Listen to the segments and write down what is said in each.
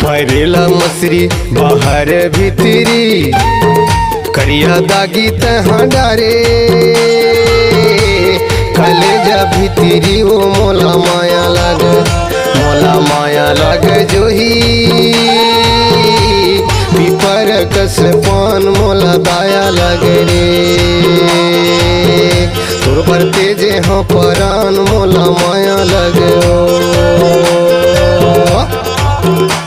फरेला मसरी बाहर भीतरी करिया दागी तहाँ डारे कलेजा भीतरी वो मोला माया लग जोही पीपर कस पान मोला दाया लग रे तोर पर तेजे हाँ परान मोला माया लग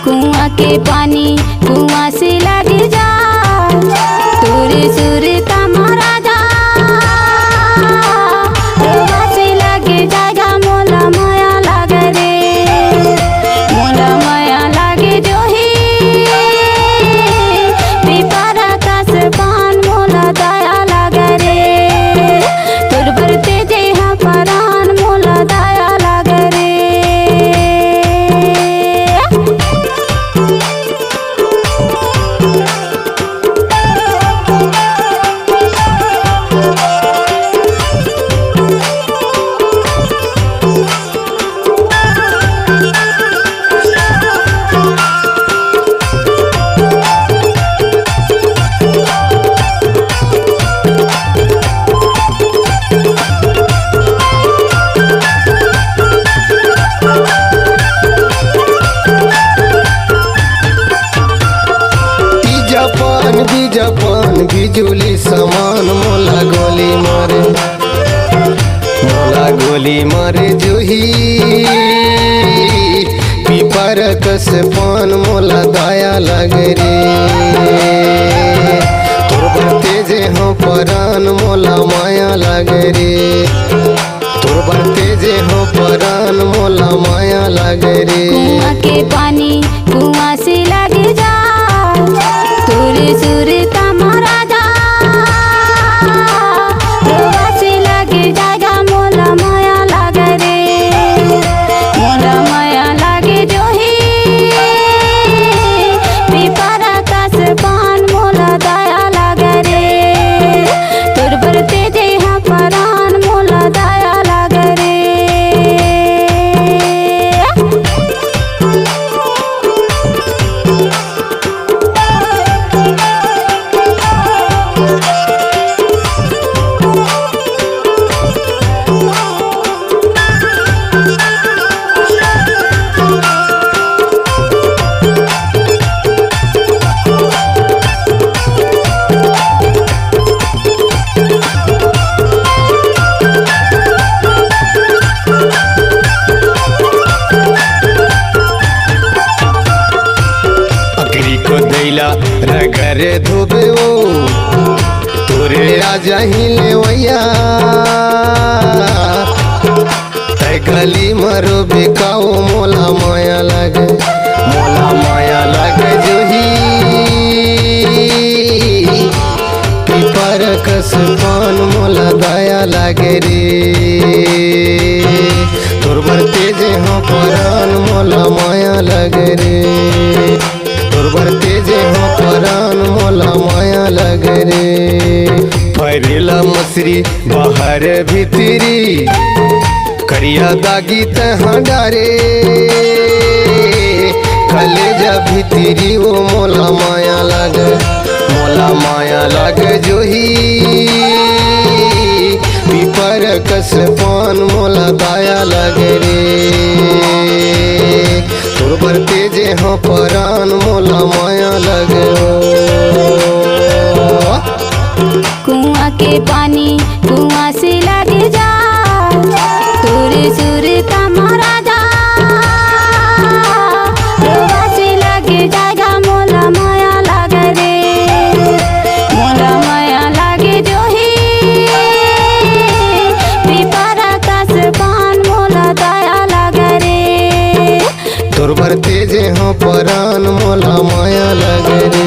कुआं के पानी कुआं से लग जा तोरे सुर तमारा जा कुआं से लग जाएगा मोला माया लग रे मोला माया लगे जो ही पीपरा कस पान मोला दया लग रे तोर पर तेजे हाँ परान मोला दया लग रे। जापान बिजुली समान मोला गोली मारे जोही पीपर कस पान मोला दाया लग रे तोर पर तेजे हाँ परान मोला माया लग रे तोर पर तेजे हाँ परान मोला माया लग रे। कुआं के पानी कुआं से लग जा तोरे सुर तमारा जा कुआं से लग जाएगा मोला माया लग रे मोला माया लगे जो ही पीपरा कस पान मोला दया लग रे तोर पर तेजे हाँ परान मोला दया लग रे। रगर धोबे ओ तोरे राजा ही ले वैया तय गली मरो बेकाओ मोला माया लगे जोही पीपर कस पान मोला दया लगे रे तोर पर तेजे हाँ परान मोला माया लगे रे तोर पर तेजे हाँ परान मोला माया लग रे। फरेला मसरी बाहर भीतरी करिया दागी तहाँ डारे कलेजा भीतरी वो मोला माया लग जोही पीपर कस पान मोला दाया लग रे तोर पर तेजे हाँ परान मोला माया लग। कुआं के पानी कुआं से लग जा तोरे सुर तमारा जा कुआं से लग जाएगा मोला माया लग रे मोला माया लगे जो ही पीपरा कस पान मोला दया लग रे तोर पर तेजे हाँ परान मोला माया लग रे।